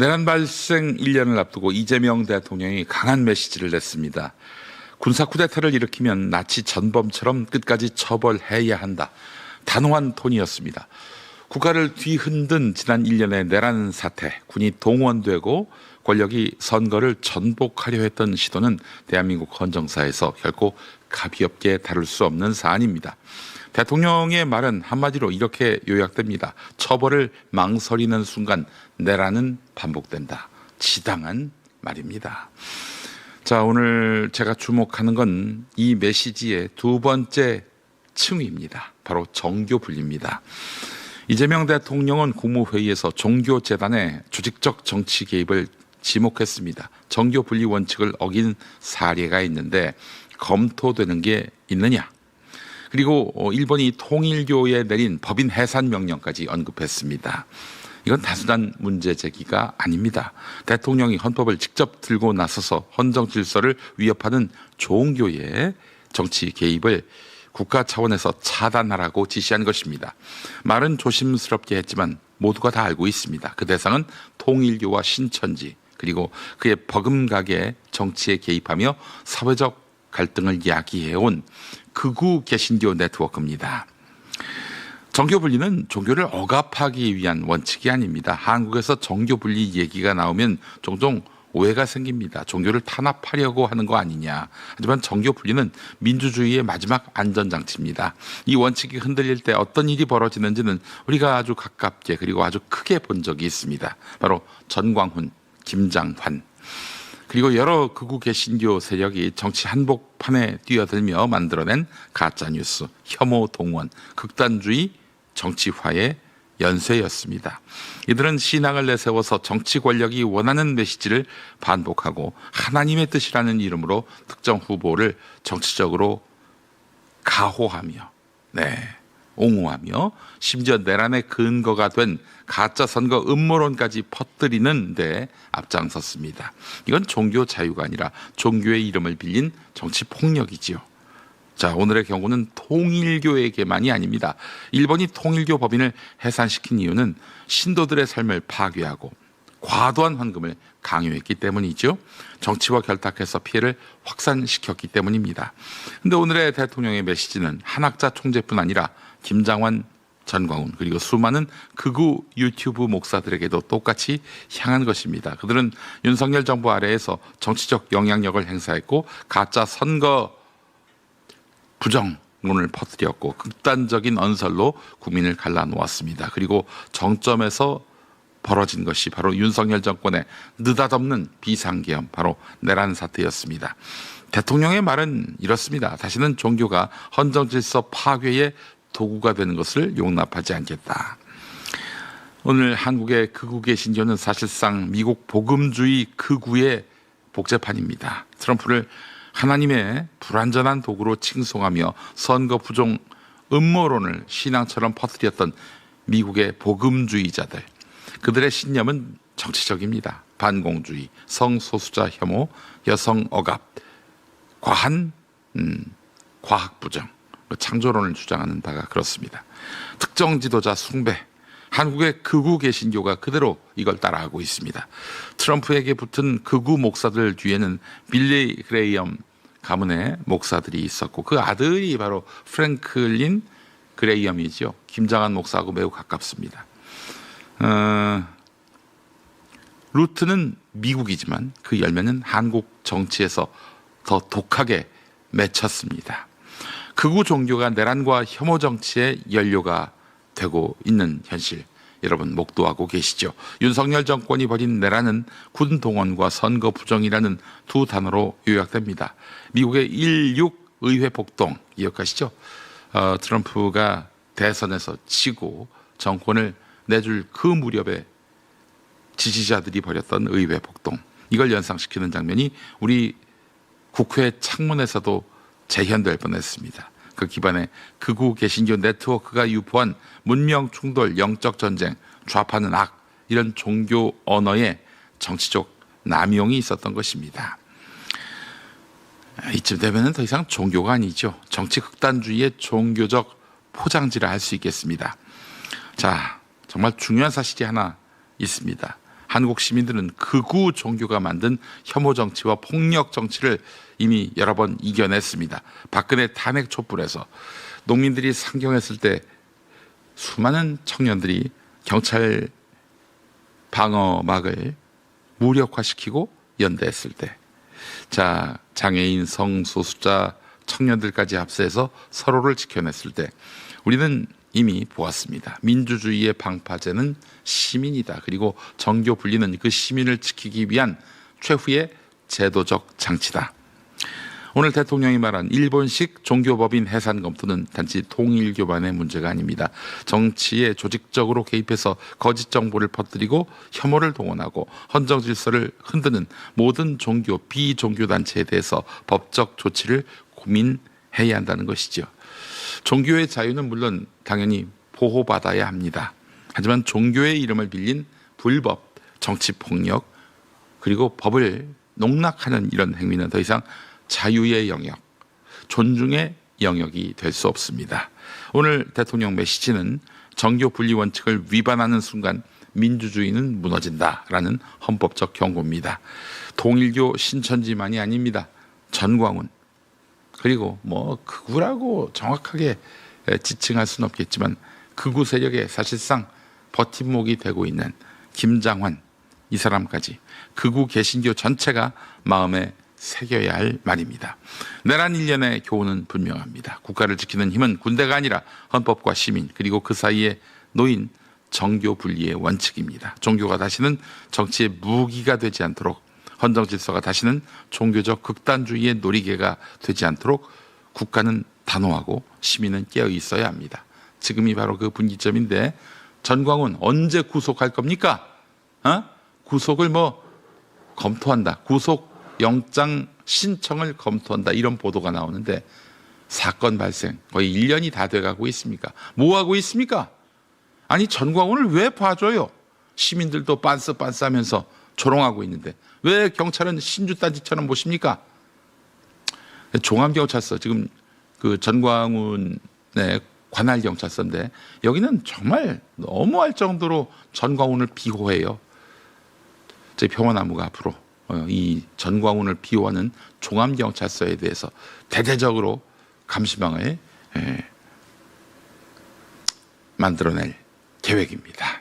내란 발생 1년을 앞두고 이재명 대통령이 강한 메시지를 냈습니다. 군사 쿠데타를 일으키면 나치 전범처럼 끝까지 처벌해야 한다. 단호한 톤이었습니다. 국가를 뒤흔든 지난 1년의 내란 사태, 군이 동원되고 권력이 선거를 전복하려 했던 시도는 대한민국 헌정사에서 결코 가볍게 다룰 수 없는 사안입니다. 대통령의 말은 한마디로 이렇게 요약됩니다. 처벌을 망설이는 순간 내란은 반복된다. 지당한 말입니다. 자, 오늘 제가 주목하는 건 이 메시지의 두 번째 층위입니다. 바로 정교분리입니다. 이재명 대통령은 국무회의에서 종교재단의 조직적 정치 개입을 지목했습니다. 정교분리 원칙을 어긴 사례가 있는데 검토되는 게 있느냐? 그리고 일본이 통일교에 내린 법인 해산 명령까지 언급했습니다. 이건 단순한 문제 제기가 아닙니다. 대통령이 헌법을 직접 들고 나서서 헌정 질서를 위협하는 종교의 정치 개입을 국가 차원에서 차단하라고 지시한 것입니다. 말은 조심스럽게 했지만 모두가 다 알고 있습니다. 그 대상은 통일교와 신천지 그리고 그의 버금가게 정치에 개입하며 사회적 갈등을 야기해온 극우 개신교 네트워크입니다. 정교분리는 종교를 억압하기 위한 원칙이 아닙니다. 한국에서 정교분리 얘기가 나오면 종종 오해가 생깁니다. 종교를 탄압하려고 하는 거 아니냐. 하지만 정교분리는 민주주의의 마지막 안전장치입니다. 이 원칙이 흔들릴 때 어떤 일이 벌어지는지는 우리가 아주 가깝게 그리고 아주 크게 본 적이 있습니다. 바로 전광훈, 김장환 그리고 여러 극우 개신교 세력이 정치 한복판에 뛰어들며 만들어낸 가짜뉴스, 혐오 동원, 극단주의 정치화의 연쇄였습니다. 이들은 신앙을 내세워서 정치 권력이 원하는 메시지를 반복하고 하나님의 뜻이라는 이름으로 특정 후보를 정치적으로 가호하며 옹호하며 심지어 내란의 근거가 된 가짜 선거 음모론까지 퍼뜨리는 데 앞장섰습니다. 이건 종교 자유가 아니라 종교의 이름을 빌린 정치 폭력이지요. 자, 오늘의 경우는 통일교에게만이 아닙니다. 일본이 통일교 법인을 해산시킨 이유는 신도들의 삶을 파괴하고 과도한 헌금을 강요했기 때문이죠. 정치와 결탁해서 피해를 확산시켰기 때문입니다. 그런데 오늘의 대통령의 메시지는 한학자 총재뿐 아니라 김장환, 전광훈 그리고 수많은 극우 유튜브 목사들에게도 똑같이 향한 것입니다. 그들은 윤석열 정부 아래에서 정치적 영향력을 행사했고 가짜 선거 부정론을 퍼뜨렸고 극단적인 언설로 국민을 갈라놓았습니다. 그리고 정점에서 벌어진 것이 바로 윤석열 정권의 느닷없는 비상계엄, 바로 내란 사태였습니다. 대통령의 말은 이렇습니다. 다시는 종교가 헌정질서 파괴의 도구가 되는 것을 용납하지 않겠다. 오늘 한국의 극우 개신교는 사실상 미국 복음주의 극우의 복제판입니다. 트럼프를 하나님의 불완전한 도구로 칭송하며 선거 부정 음모론을 신앙처럼 퍼뜨렸던 미국의 복음주의자들. 그들의 신념은 정치적입니다. 반공주의, 성소수자 혐오, 여성 억압, 과한 과학 부정, 창조론을 주장하는 바가 그렇습니다. 특정 지도자 숭배, 한국의 극우 개신교가 그대로 이걸 따라하고 있습니다. 트럼프에게 붙은 극우 목사들 뒤에는 빌리 그레이엄 가문의 목사들이 있었고 그 아들이 바로 프랭클린 그레이엄이죠. 김장한 목사하고 매우 가깝습니다. 루트는 미국이지만 그 열매는 한국 정치에서 더 독하게 맺혔습니다. 극우 종교가 내란과 혐오 정치의 연료가 되고 있는 현실 여러분 목도하고 계시죠. 윤석열 정권이 벌인 내란은 군 동원과 선거 부정이라는 두 단어로 요약됩니다. 미국의 16 의회 폭동 기억하시죠? 트럼프가 대선에서 지고 정권을 내줄 그 무렵에 지지자들이 벌였던 의회 폭동, 이걸 연상시키는 장면이 우리 국회 창문에서도 재현될 뻔했습니다. 그 기반에 극우 개신교 네트워크가 유포한 문명 충돌, 영적 전쟁, 좌파는 악, 이런 종교 언어의 정치적 남용이 있었던 것입니다. 이쯤 되면 더 이상 종교가 아니죠. 정치 극단주의의 종교적 포장지라 할 수 있겠습니다. 자, 정말 중요한 사실이 하나 있습니다. 한국 시민들은 극우 종교가 만든 혐오 정치와 폭력 정치를 이미 여러 번 이겨냈습니다. 박근혜 탄핵 촛불에서 농민들이 상경했을 때 수많은 청년들이 경찰 방어막을 무력화시키고 연대했을 때, 자, 장애인, 성소수자, 청년들까지 합세해서 서로를 지켜냈을 때 우리는 이미 보았습니다. 민주주의의 방파제는 시민이다. 그리고 정교 분리는 그 시민을 지키기 위한 최후의 제도적 장치다. 오늘 대통령이 말한 일본식 종교법인 해산 검토는 단지 통일교만의 문제가 아닙니다. 정치에 조직적으로 개입해서 거짓 정보를 퍼뜨리고 혐오를 동원하고 헌정 질서를 흔드는 모든 종교, 비종교 단체에 대해서 법적 조치를 고민해야 한다는 것이죠. 종교의 자유는 물론 당연히 보호받아야 합니다. 하지만 종교의 이름을 빌린 불법, 정치폭력, 그리고 법을 농락하는 이런 행위는 더 이상 자유의 영역, 존중의 영역이 될 수 없습니다. 오늘 대통령 메시지는 정교 분리 원칙을 위반하는 순간 민주주의는 무너진다라는 헌법적 경고입니다. 통일교 신천지만이 아닙니다. 전광훈, 그리고 뭐 극우라고 정확하게 지칭할 수는 없겠지만 극우 세력의 사실상 버팀목이 되고 있는 김장환, 이 사람까지 극우 개신교 전체가 마음에 새겨야 할 말입니다. 내란 일련의 교훈은 분명합니다. 국가를 지키는 힘은 군대가 아니라 헌법과 시민, 그리고 그 사이에 놓인 정교 분리의 원칙입니다. 종교가 다시는 정치의 무기가 되지 않도록, 헌정 질서가 다시는 종교적 극단주의의 놀이개가 되지 않도록 국가는 단호하고 시민은 깨어 있어야 합니다. 지금이 바로 그 분기점인데, 전광훈 언제 구속할 겁니까? 구속을 검토한다. 구속 영장 신청을 검토한다. 이런 보도가 나오는데 사건 발생 거의 1년이 다 돼가고 있습니까? 뭐 하고 있습니까? 아니, 전광훈을 왜 봐줘요? 시민들도 빤스빤스 하면서 조롱하고 있는데 왜 경찰은 신주단지처럼 보십니까? 종암경찰서, 지금 그 전광훈의 관할 경찰서인데 여기는 정말 너무할 정도로 전광훈을 비호해요. 저희 평화나무가 앞으로 이 전광훈을 비호하는 종암경찰서에 대해서 대대적으로 감시망을 만들어낼 계획입니다.